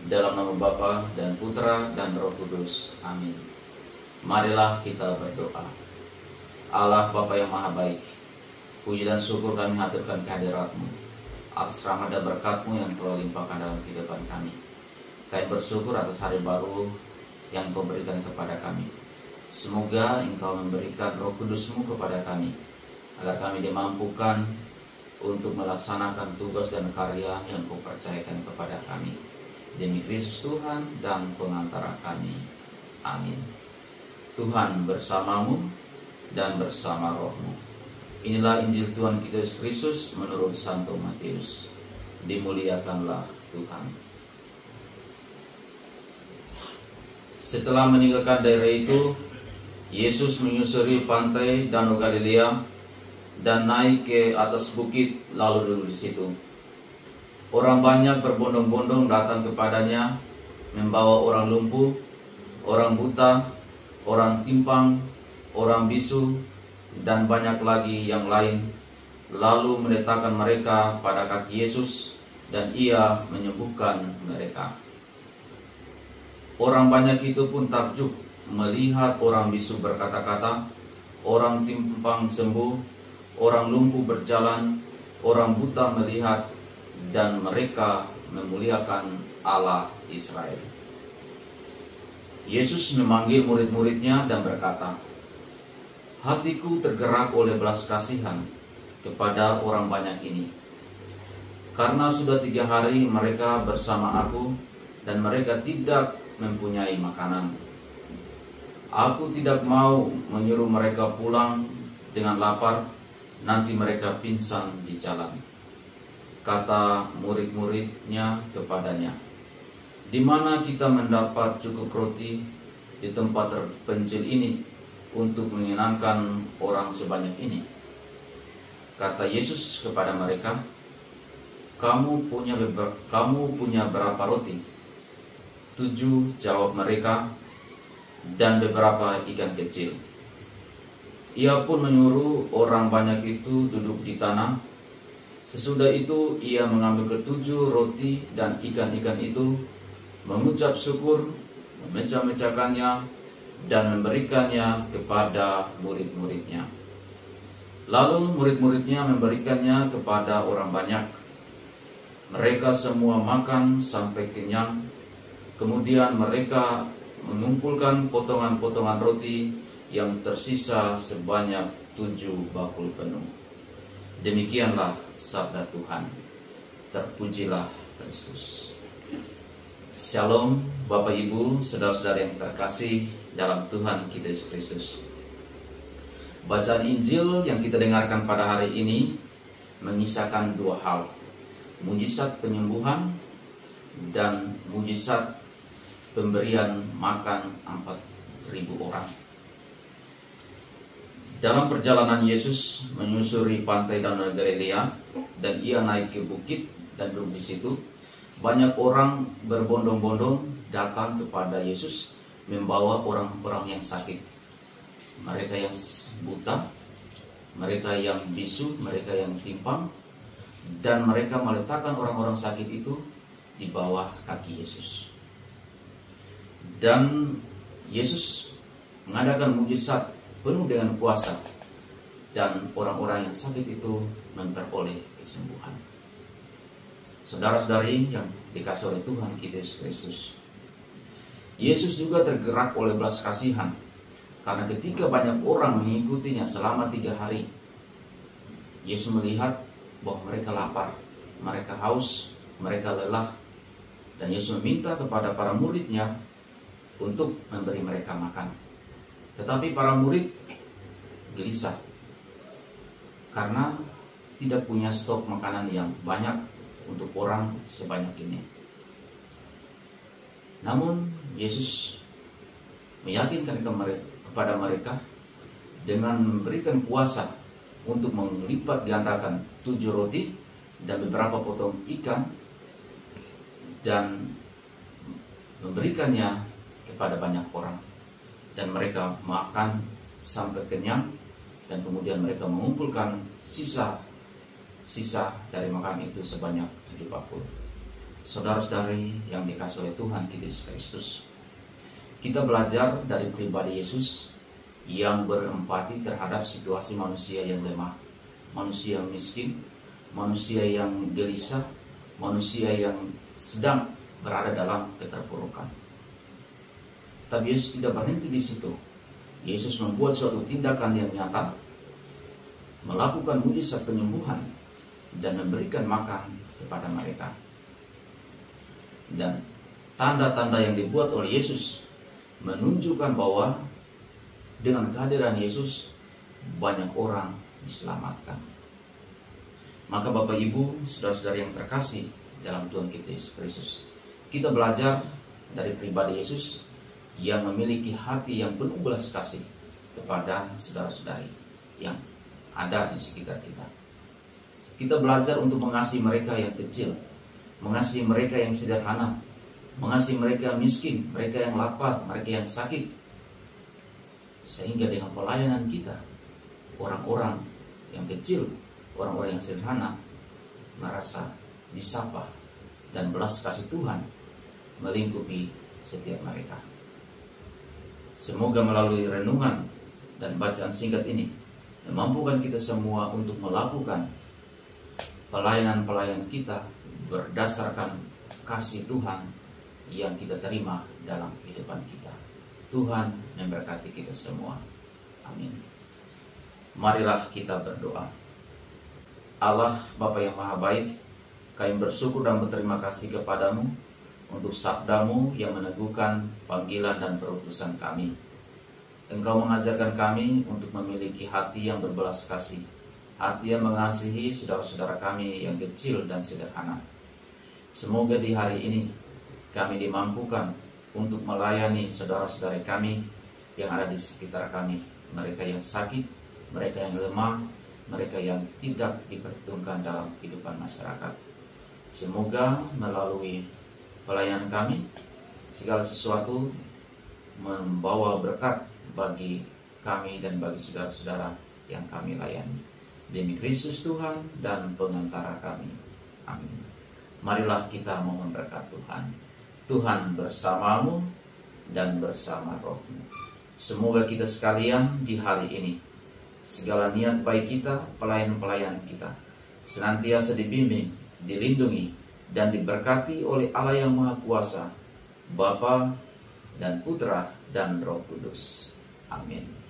Dalam nama Bapa dan Putra dan Roh Kudus. Amin. Marilah kita berdoa. Allah Bapa yang Maha Baik, puji dan syukur kami haturkan kehadirat-Mu atas rahmat dan berkat-Mu yang Kau limpahkan dalam kehidupan kami. Kami bersyukur atas hari baru yang Kau berikan kepada kami. Semoga Engkau memberikan Roh Kudus-Mu kepada kami, agar kami dimampukan untuk melaksanakan tugas dan karya yang Kau percayakan kepada kami. Demi Kristus Tuhan dan pengantara kami. Amin. Tuhan bersamamu dan bersama rohmu. Inilah Injil Tuhan kita Yesus Kristus menurut Santo Matius. Dimuliakanlah Tuhan. Setelah meninggalkan daerah itu, Yesus menyusuri pantai Danau Galilea dan naik ke atas bukit lalu duduk di situ. Orang banyak berbondong-bondong datang kepadanya, membawa orang lumpuh, orang buta, orang timpang, orang bisu, dan banyak lagi yang lain. Lalu meletakkan mereka pada kaki Yesus, dan Ia menyembuhkan mereka. Orang banyak itu pun takjub melihat orang bisu berkata-kata, orang timpang sembuh, orang lumpuh berjalan, orang buta melihat, dan mereka memuliakan Allah Israel. Yesus memanggil murid-muridnya dan berkata, hatiku tergerak oleh belas kasihan kepada orang banyak ini, karena sudah 3 hari mereka bersama aku dan mereka tidak mempunyai makanan. Aku tidak mau menyuruh mereka pulang dengan lapar, nanti mereka pingsan di jalan. Kata murid-muridnya kepadanya, di mana kita mendapat cukup roti di tempat terpencil ini untuk menyenangkan orang sebanyak ini? Kata Yesus kepada mereka, kamu punya berapa roti? 7, jawab mereka, dan beberapa ikan kecil. Ia pun menyuruh orang banyak itu duduk di tanah. Sesudah itu Ia mengambil ke-7 roti dan ikan-ikan itu, mengucap syukur, memecah-mecahkannya, dan memberikannya kepada murid-muridnya. Lalu murid-muridnya memberikannya kepada orang banyak. Mereka semua makan sampai kenyang. Kemudian mereka mengumpulkan potongan-potongan roti yang tersisa sebanyak 7 bakul penuh. Demikianlah sabda Tuhan. Terpujilah Kristus. Shalom Bapak Ibu, saudara-saudara yang terkasih dalam Tuhan kita Yesus Kristus. Bacaan Injil yang kita dengarkan pada hari ini mengisahkan 2 hal. Mujizat penyembuhan dan mujizat pemberian makan 4.000 orang. Dalam perjalanan Yesus menyusuri pantai Danau Galilea dan Ia naik ke bukit dan duduk di situ, banyak orang berbondong-bondong datang kepada Yesus membawa orang-orang yang sakit. Mereka yang buta, mereka yang bisu, mereka yang timpang, dan mereka meletakkan orang-orang sakit itu di bawah kaki Yesus. Dan Yesus mengadakan mujizat penuh dengan kuasa, dan orang-orang yang sakit itu memperoleh kesembuhan. Saudara-saudari yang dikasih oleh Tuhan kita Yesus Kristus, Yesus juga tergerak oleh belas kasihan, karena ketika banyak orang mengikutinya selama 3 hari, Yesus melihat bahwa mereka lapar, mereka haus, mereka lelah, dan Yesus meminta kepada para muridnya untuk memberi mereka makan. Tetapi para murid gelisah karena tidak punya stok makanan yang banyak untuk orang sebanyak ini. Namun Yesus meyakinkan kepada mereka dengan memberikan kuasa untuk melipat gandakan 7 roti dan beberapa potong ikan dan memberikannya kepada banyak orang. Dan mereka makan sampai kenyang, dan kemudian mereka mengumpulkan sisa dari makanan itu sebanyak 7 bakul. Saudara-saudari yang dikasihi oleh Tuhan kita Yesus Kristus, kita belajar dari pribadi Yesus yang berempati terhadap situasi manusia yang lemah, manusia yang miskin, manusia yang gelisah, manusia yang sedang berada dalam keterpurukan. Tapi Yesus tidak berhenti di situ. Yesus membuat suatu tindakan yang nyata, melakukan mujizat penyembuhan, dan memberikan makan kepada mereka. Dan tanda-tanda yang dibuat oleh Yesus menunjukkan bahwa dengan kehadiran Yesus banyak orang diselamatkan. Maka Bapak Ibu, saudara-saudari yang terkasih dalam Tuhan kita Yesus Kristus, kita belajar dari pribadi Yesus yang memiliki hati yang penuh belas kasih kepada saudara-saudari yang ada di sekitar kita. Kita belajar untuk mengasihi mereka yang kecil, mengasihi mereka yang sederhana, mengasihi mereka yang miskin, mereka yang lapar, mereka yang sakit. Sehingga dengan pelayanan kita, orang-orang yang kecil, orang-orang yang sederhana merasa disapa dan belas kasih Tuhan melingkupi setiap mereka. Semoga melalui renungan dan bacaan singkat ini memampukan kita semua untuk melakukan pelayanan-pelayanan kita berdasarkan kasih Tuhan yang kita terima dalam kehidupan kita. Tuhan memberkati kita semua. Amin. Marilah kita berdoa. Allah Bapa yang Maha Baik, kami bersyukur dan berterima kasih kepadamu untuk sabdamu yang meneguhkan panggilan dan perutusan kami. Engkau mengajarkan kami untuk memiliki hati yang berbelas kasih, hati yang mengasihi saudara-saudara kami yang kecil dan sederhana. Semoga di hari ini kami dimampukan untuk melayani saudara-saudari kami yang ada di sekitar kami, mereka yang sakit, mereka yang lemah, mereka yang tidak diperhitungkan dalam kehidupan masyarakat. Semoga melalui pelayanan kami, segala sesuatu membawa berkat bagi kami dan bagi saudara-saudara yang kami layani. Demi Kristus Tuhan dan pengantara kami. Amin. Marilah kita mohon berkat Tuhan. Tuhan bersamamu dan bersama rohmu. Semoga kita sekalian di hari ini, segala niat baik kita, pelayan-pelayan kita, senantiasa dibimbing, dilindungi, dan diberkati oleh Allah yang Maha Kuasa, Bapa dan Putra dan Roh Kudus. Amin.